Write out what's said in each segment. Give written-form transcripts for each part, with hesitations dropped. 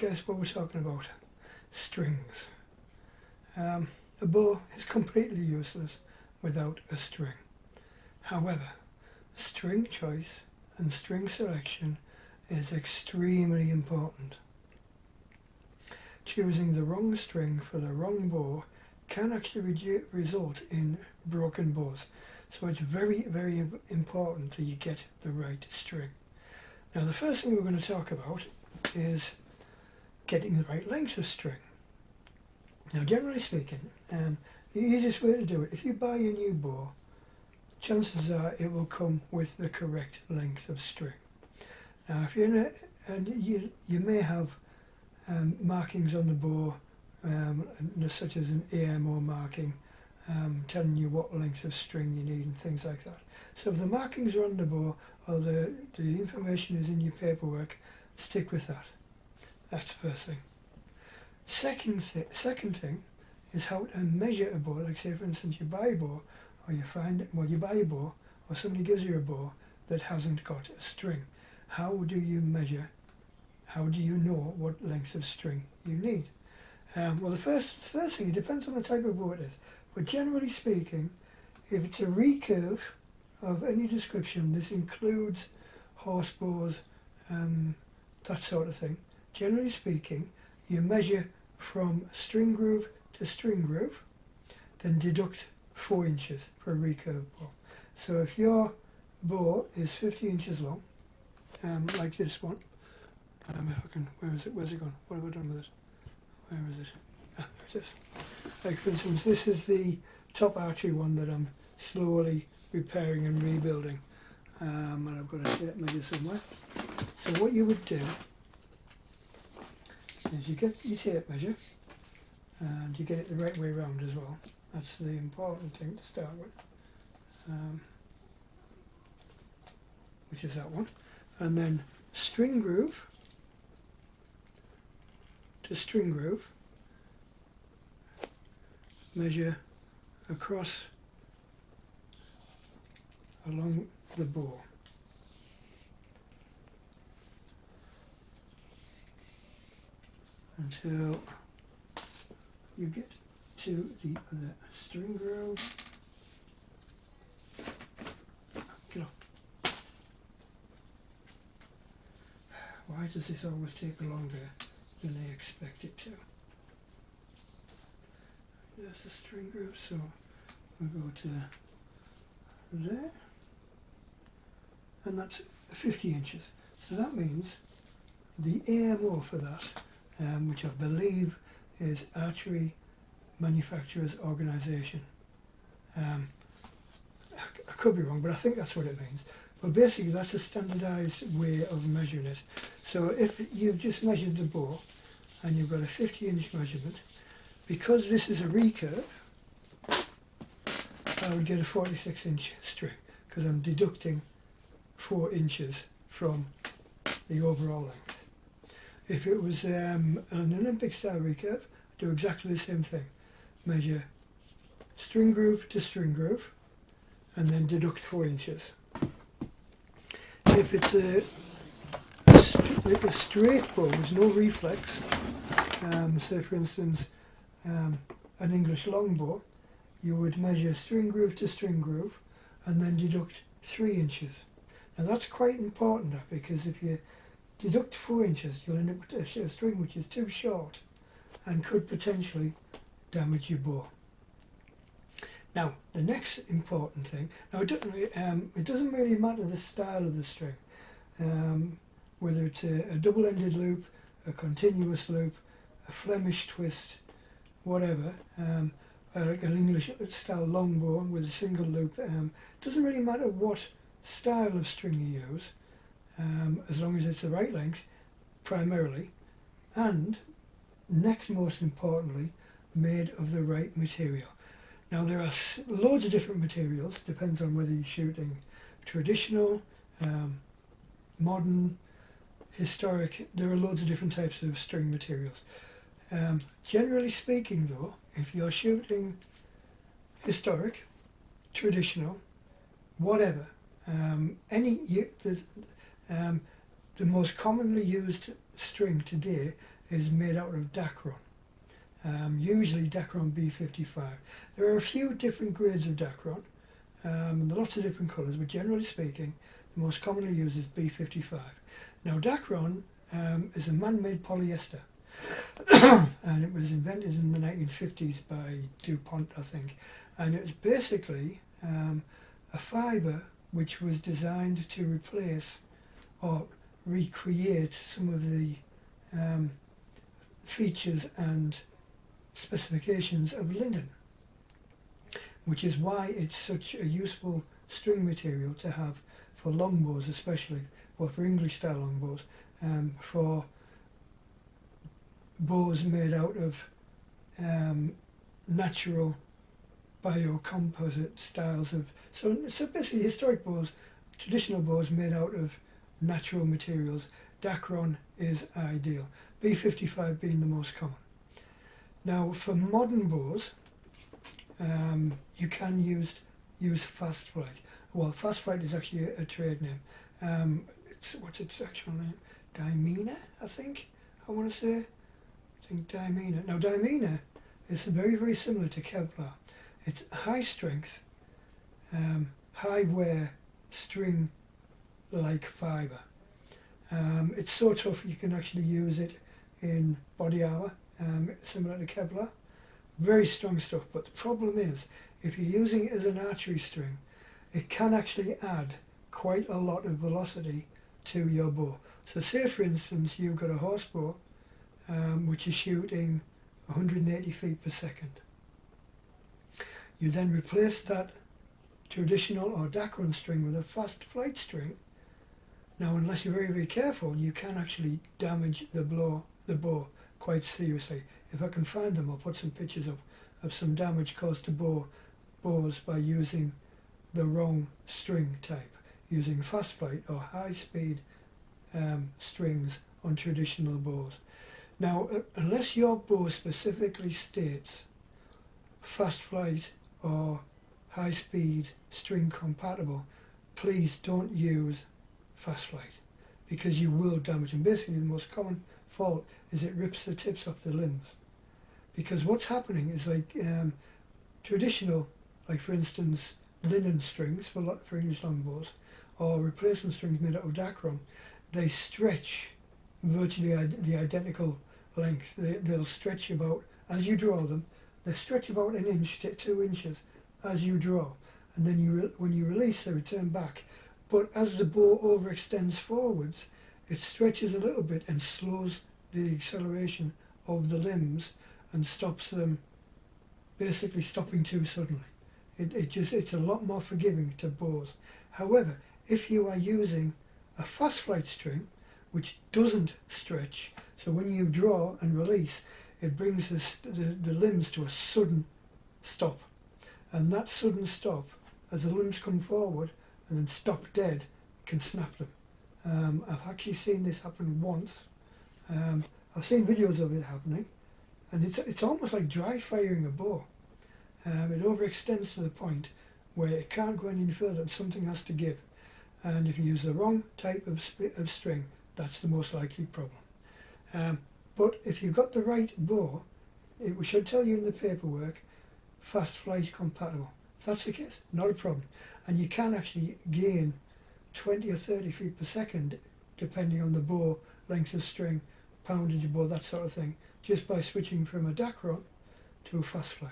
case where we're talking about strings. A bow is completely useless without a string. However, string choice and string selection is extremely important. Choosing the wrong string for the wrong bow can actually result in broken bows. So it's very, very important that you get the right string. Now the first thing we're going to talk about is getting the right length of string. Now generally speaking, the easiest way to do it, if you buy a new bow, chances are it will come with the correct length of string. Now if you're in a, and you may have markings on the bow, such as an AMO marking, telling you what length of string you need and things like that. So if the markings are on the bow or the information is in your paperwork, stick with that. That's the first thing. Second thing is how to measure a bow. Like say for instance you buy a bow, or you buy a bow, or somebody gives you a bow that hasn't got a string. How do you measure? How do you know what length of string you need? Well, the first thing, it depends on the type of bow it is. But generally speaking, if it's a recurve of any description, this includes horse bows, that sort of thing. Generally speaking, you measure from string groove to string groove, then deduct 4 inches for a recurve bow. So if your bow is 50 inches long, like this one, if I can, where's it gone? What have I done with it? Where is it? Ah, there it is. Like for instance, this is the top archery one that I'm slowly repairing and rebuilding. And I've got a tape measure somewhere. So what you would do is you get your tape measure, and you get it the right way around as well. That's the important thing to start with, which is that one. And then string groove to string groove, measure across along the bow. Until you get to the other string groove. Get off. Why does this always take longer than I expect it to? There's the string groove, so we'll go to there, and that's 50 inches. So that means the AMO for that, which I believe is Archery Manufacturers Organisation. I could be wrong, but I think that's what it means. But basically that's a standardised way of measuring it. So if you've just measured the bow and you've got a 50-inch measurement, because this is a recurve, I would get a 46-inch string because I'm deducting 4 inches from the overall length. If it was an Olympic style recurve, do exactly the same thing. Measure string groove to string groove and then deduct 4 inches. If it's a straight bow with no reflex, say for instance an English longbow, you would measure string groove to string groove and then deduct 3 inches. Now that's quite important, because if you deduct 4 inches you'll end up with a string which is too short and could potentially damage your bow. Now the next important thing, now it doesn't really matter the style of the string, whether it's a double-ended loop, a continuous loop, a Flemish twist, whatever, like an English style longbow with a single loop. Doesn't really matter what style of string you use, as long as it's the right length primarily, and next most importantly, made of the right material. Now there are loads of different materials, depends on whether you're shooting traditional, modern, historic. There are loads of different types of string materials. Generally speaking though, if you're shooting historic, traditional, whatever, the most commonly used string today is made out of Dacron, usually Dacron B55. There are a few different grades of Dacron, and lots of different colours, but generally speaking, the most commonly used is B55. Now Dacron is a man-made polyester, and it was invented in the 1950s by DuPont, I think, and it's basically a fibre which was designed to replace or recreate some of the features and specifications of linen, which is why it's such a useful string material to have for longbows, especially, well, for English style longbows, for bows made out of natural biocomposite styles of, so basically historic bows, traditional bows made out of natural materials. Dacron is ideal, B55 being the most common. Now for modern bows, you can use Fast Flight. Well, Fast Flight is actually a trade name. What's its actual name? Dymena, I think, I want to say. I think Dymena. Now Dymena is very, very similar to Kevlar. It's high strength, high wear string like fibre. It's so tough you can actually use it in body armour, similar to Kevlar. Very strong stuff, but the problem is, if you're using it as an archery string, it can actually add quite a lot of velocity to your bow. So say for instance you've got a horse bow which is shooting 180 feet per second. You then replace that traditional or Dacron string with a Fast Flight string. Now unless you're very, very careful, you can actually damage the bow quite seriously. If I can find them, I'll put some pictures of some damage caused to bows by using the wrong string type, using Fast Flight or high speed strings on traditional bows. Now unless your bow specifically states Fast Flight or high speed string compatible, please don't use Fast Flight, because you will damage them. Basically the most common fault is it rips the tips off the limbs, because what's happening is like traditional, like for instance linen strings for English longbows or replacement strings made out of Dacron, they stretch virtually the identical length. They'll stretch about, as you draw them, they stretch about 1 inch to 2 inches as you draw, and then when you release they return back. But as the bow overextends forwards, it stretches a little bit and slows the acceleration of the limbs and stops them, basically stopping too suddenly. It's a lot more forgiving to bows. However, if you are using a Fast Flight string which doesn't stretch, so when you draw and release, it brings the limbs to a sudden stop, and that sudden stop, as the limbs come forward and then stop dead, can snap them. I've actually seen this happen once. I've seen videos of it happening, and it's almost like dry firing a bow. It overextends to the point where it can't go any further and something has to give. And if you use the wrong type of string, that's the most likely problem. But if you've got the right bow, it should tell you in the paperwork, Fast Flight compatible. If that's the case, not a problem. And you can actually gain 20 or 30 feet per second, depending on the bow, length of string, poundage of bow, that sort of thing, just by switching from a Dacron to a Fast Flight.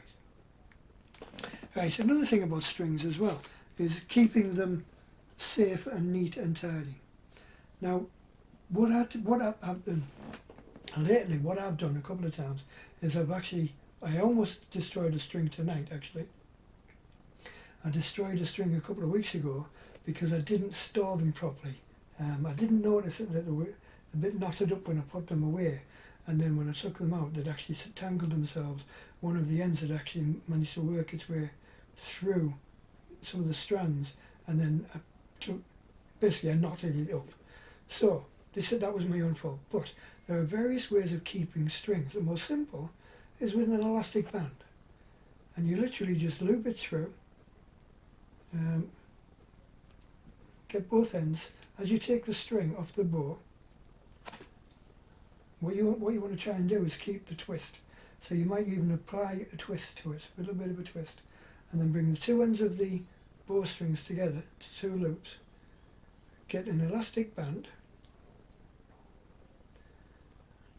Right, another thing about strings as well is keeping them safe and neat and tidy. Now, what I've done lately, what I've done a couple of times is I almost destroyed a string tonight actually. I destroyed a string a couple of weeks ago because I didn't store them properly. I didn't notice that they were a bit knotted up when I put them away, and then when I took them out they'd actually tangled themselves. One of the ends had actually managed to work its way through some of the strands, and then basically I knotted it up. So that was my own fault, but there are various ways of keeping strings. The most simple is with an elastic band, and you literally just loop it through, get both ends. As you take the string off the bow, what you want to try and do is keep the twist. So you might even apply a twist to it, a little bit of a twist, and then bring the two ends of the bowstrings together to two loops. Get an elastic band,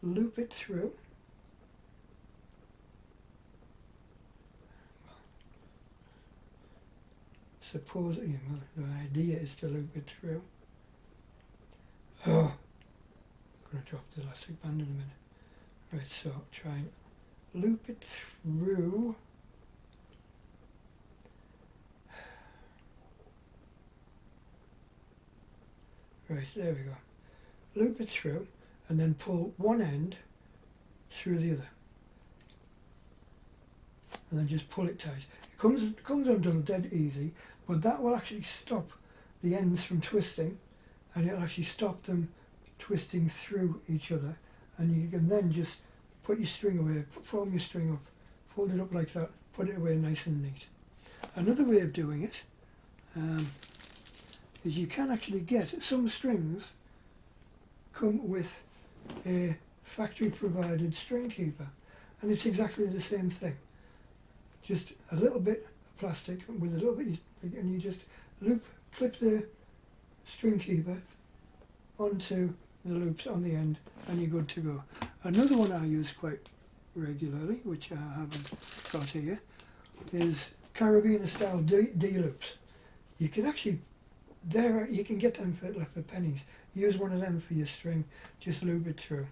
loop it through. Suppose, well, the idea is to loop it through. Oh, I'm going to drop the elastic band in a minute. Right, so try and loop it through. Right, there we go. Loop it through and then pull one end through the other. And then just pull it tight. It comes undone dead easy, but that will actually stop the ends from twisting, and it'll actually stop them twisting through each other, and you can then just put your string away, form your string up, fold it up like that, put it away nice and neat. Another way of doing it is you can actually get some strings come with a factory provided string keeper, and it's exactly the same thing. Just a little bit of plastic with a little bit, and you just clip the string keeper onto the loops on the end, and you're good to go. Another one I use quite regularly, which I haven't got here, is carabiner style D loops. You can actually, you can get them for pennies. Use one of them for your string, just loop it through.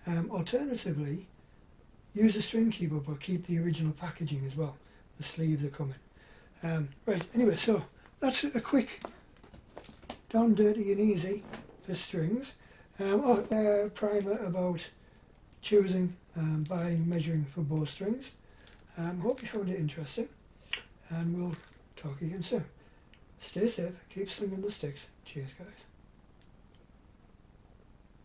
Alternatively, use a string keeper but keep the original packaging as well, the sleeves are coming. Right, anyway, so that's a quick, down dirty and easy for strings. Primer about choosing, buying, measuring for bowstrings. Hope you found it interesting, and we'll talk again soon. Stay safe, keep slinging the sticks. Cheers, guys.